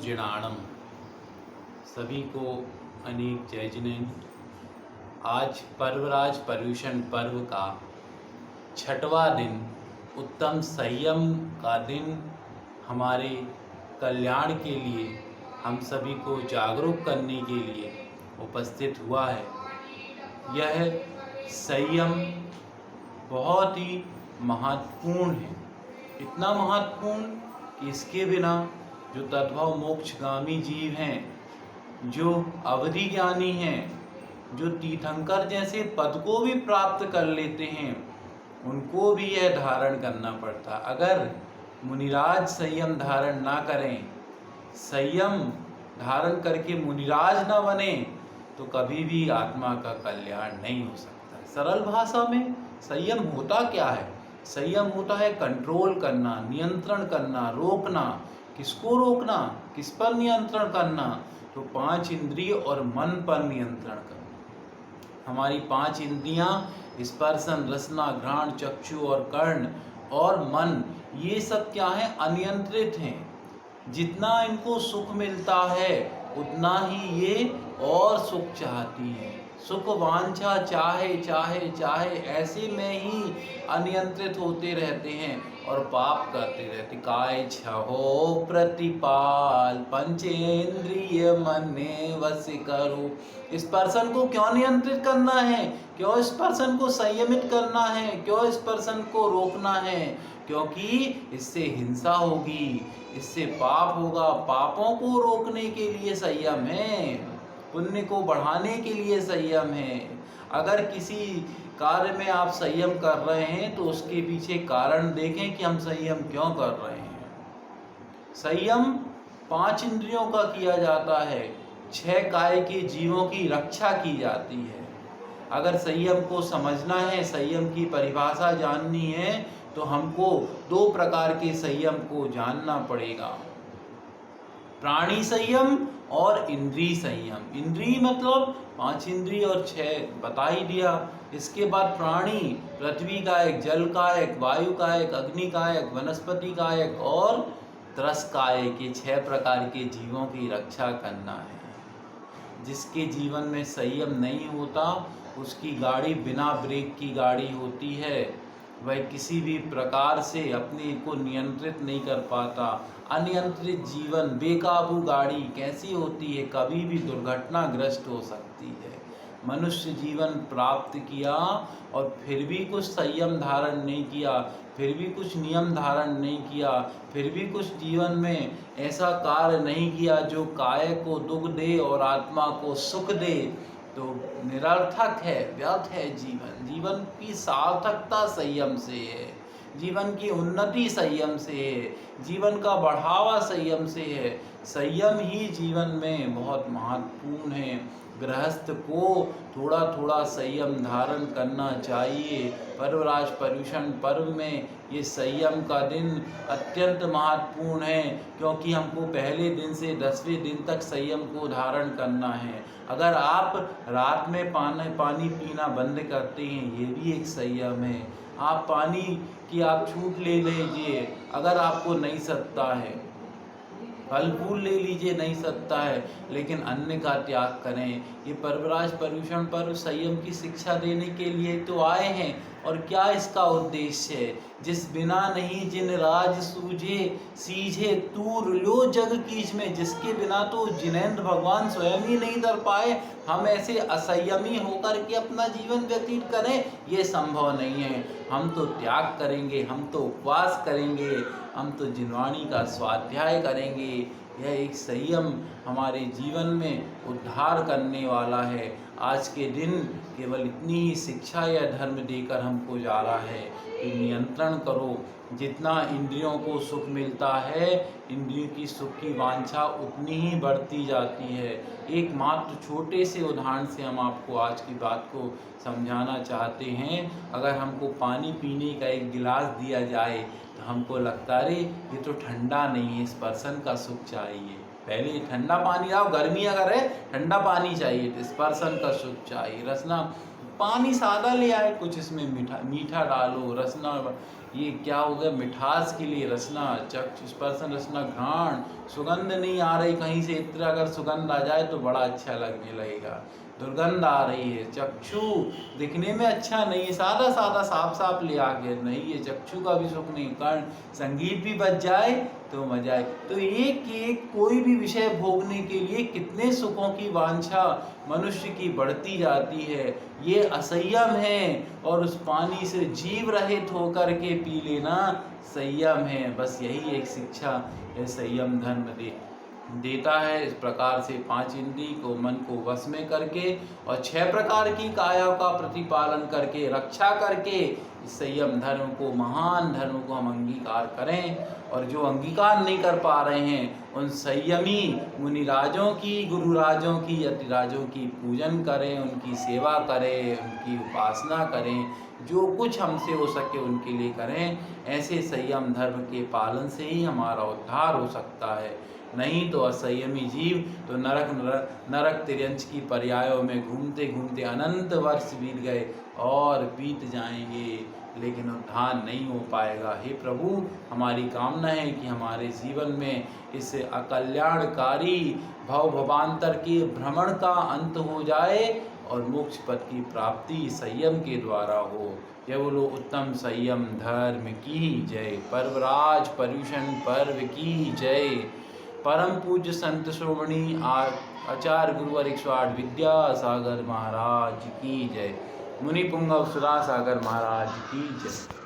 जिणाणम। सभी को अनेक जय जिनेन्द्र। आज पर्वराज पर्यूषण पर्व का छठवां दिन, उत्तम संयम का दिन हमारे कल्याण के लिए, हम सभी को जागरूक करने के लिए उपस्थित हुआ है। यह संयम बहुत ही महत्वपूर्ण है, इतना महत्वपूर्ण कि इसके बिना जो तद्भव मोक्षगामी जीव हैं, जो अवधि ज्ञानी हैं, जो तीर्थंकर जैसे पद को भी प्राप्त कर लेते हैं, उनको भी यह धारण करना पड़ता। अगर मुनिराज संयम धारण ना करें, संयम धारण करके मुनिराज ना बने, तो कभी भी आत्मा का कल्याण नहीं हो सकता। सरल भाषा में संयम होता क्या है? संयम होता है कंट्रोल करना, नियंत्रण करना, रोकना। किसको रोकना? किस पर नियंत्रण करना? तो 5 इंद्रिय और मन पर नियंत्रण करना। हमारी 5 इंद्रियां स्पर्शन, रसना, घ्राण, चक्षु और कर्ण और मन, ये सब क्या है? अनियंत्रित हैं। जितना इनको सुख मिलता है उतना ही ये और सुख चाहती हैं। सुख वांछा चाहे चाहे चाहे ऐसे में ही अनियंत्रित होते रहते हैं और पाप करते रहते। काय छहो प्रतिपाल पंचेंद्रिय मने वश करो। इस पर्सन को क्यों नियंत्रित करना है? क्यों इस पर्सन को संयमित करना है? क्यों इस पर्सन को रोकना है? क्योंकि इससे हिंसा होगी, इससे पाप होगा। पापों को रोकने के लिए संयम है, पुण्य को बढ़ाने के लिए संयम है। अगर किसी कार्य में आप संयम कर रहे हैं तो उसके पीछे कारण देखें कि हम संयम क्यों कर रहे हैं। संयम 5 इंद्रियों का किया जाता है, 6 काय के जीवों की रक्षा की जाती है। अगर संयम को समझना है, संयम की परिभाषा जाननी है, तो हमको 2 प्रकार के संयम को जानना पड़ेगा, प्राणी संयम और इंद्रिय संयम। इंद्रिय मतलब 5 इंद्रिय और 6 बता ही दिया। इसके बाद प्राणी, पृथ्वी का एक, जल का एक, वायु का एक, अग्नि का एक, वनस्पति का एक और त्रस का एक, ये 6 प्रकार के जीवों की रक्षा करना है। जिसके जीवन में संयम नहीं होता उसकी गाड़ी बिना ब्रेक की गाड़ी होती है। वह किसी भी प्रकार से अपने को नियंत्रित नहीं कर पाता। अनियंत्रित जीवन, बेकाबू गाड़ी कैसी होती है? कभी भी दुर्घटनाग्रस्त हो सकती है। मनुष्य जीवन प्राप्त किया और फिर भी कुछ संयम धारण नहीं किया, फिर भी कुछ नियम धारण नहीं किया, फिर भी कुछ जीवन में ऐसा कार्य नहीं किया जो काय को दुख दे और आत्मा को सुख दे, तो निरर्थक है, व्यर्थ है जीवन। जीवन की सार्थकता संयम से है, जीवन की उन्नति संयम से है, जीवन का बढ़ावा संयम से है। संयम ही जीवन में बहुत महत्वपूर्ण है। गृहस्थ को थोड़ा थोड़ा संयम धारण करना चाहिए। पर्वराज पर्यूषण पर्व में ये संयम का दिन अत्यंत महत्वपूर्ण है, क्योंकि हमको पहले दिन से 10वें दिन तक संयम को धारण करना है। अगर आप रात में पानी पीना बंद करते हैं, ये भी एक संयम है। आप पानी की आप छूट ले लीजिए, अगर आपको नहीं सकता है, फल फूल ले लीजिए, नहीं सकता है, लेकिन अन्न का त्याग करें। ये पर्वराज पर्यूषण पर्व संयम की शिक्षा देने के लिए तो आए हैं। और क्या इसका उद्देश्य है? जिस बिना नहीं जिन राज सूझे सीझे तूर लो जग कीच में। जिसके बिना तो जिनेन्द्र भगवान स्वयं ही नहीं कर पाए, हम ऐसे असंयमी होकर के अपना जीवन व्यतीत करें, ये संभव नहीं है। हम तो त्याग करेंगे, हम तो उपवास करेंगे, हम तो जिनवाणी का स्वाध्याय करेंगे। यह एक संयम हमारे जीवन में उद्धार करने वाला है। आज के दिन केवल इतनी ही शिक्षा या धर्म देकर हमको जा रहा है कि नियंत्रण करो। जितना इंद्रियों को सुख मिलता है, इंद्रियों की सुख की वांछा उतनी ही बढ़ती जाती है। एक मात्र छोटे से उदाहरण से हम आपको आज की बात को समझाना चाहते हैं। अगर हमको पानी पीने का एक गिलास दिया जाए तो हमको लगता है ये तो ठंडा नहीं है, इस पर्सन का सुख चाहिए। पहले ठंडा पानी आओ, गर्मी अगर है ठंडा पानी चाहिए, तो इस पर्सन का सुख चाहिए। रसना पानी सादा ले आए, कुछ इसमें मीठा डालो, रसना ये क्या हो गया, मिठास के लिए रसना, चक्षु स्पर्शन रसना घ्राण, सुगंध नहीं आ रही कहीं से, इत्र अगर सुगंध आ जाए तो बड़ा अच्छा लगने लगेगा, दुर्गंध आ रही है, चक्षु दिखने में अच्छा नहीं है, सादा सादा साफ साफ ले आके नहीं, ये चक्षु का भी सुख नहीं, कर्ण संगीत भी बज जाए तो मजा आए। तो एक एक कोई भी विषय भोगने के लिए कितने सुखों की वांछा मनुष्य की बढ़ती जाती है, ये असंयम है। और उस पानी से जीव रहित होकर के पी लेना संयम है। बस यही एक शिक्षा है संयम धर्म देता है। इस प्रकार से 5 इंद्रिय को मन को वश में करके और 6 प्रकार की काया का प्रतिपालन करके रक्षा करके इस संयम धर्म को, महान धर्म को हम अंगीकार करें। और जो अंगीकार नहीं कर पा रहे हैं उन संयमी मुनिराजों की, गुरुराजों की, यतिराजों की पूजन करें, उनकी सेवा करें, उनकी उपासना करें, जो कुछ हमसे हो सके उनके लिए करें। ऐसे संयम धर्म के पालन से ही हमारा उद्धार हो सकता है। नहीं तो असंयमी जीव तो नरक तिर्यंच की पर्यायों में घूमते घूमते अनंत वर्ष बीत गए और बीत जाएंगे, लेकिन उद्धार नहीं हो पाएगा। हे प्रभु, हमारी कामना है कि हमारे जीवन में इस अकल्याणकारी भव भवांतर के भ्रमण का अंत हो जाए और मोक्ष पद की प्राप्ति संयम के द्वारा हो। जय बोलो उत्तम संयम धर्म की जय। पर्वराज पर्यूषण पर्व की जय। परम पूज्य संत श्रोमणी आचार्य गुरुवर 108 विद्यासागर महाराज की जय। मुनि पुंगव सुधा सागर महाराज की जय।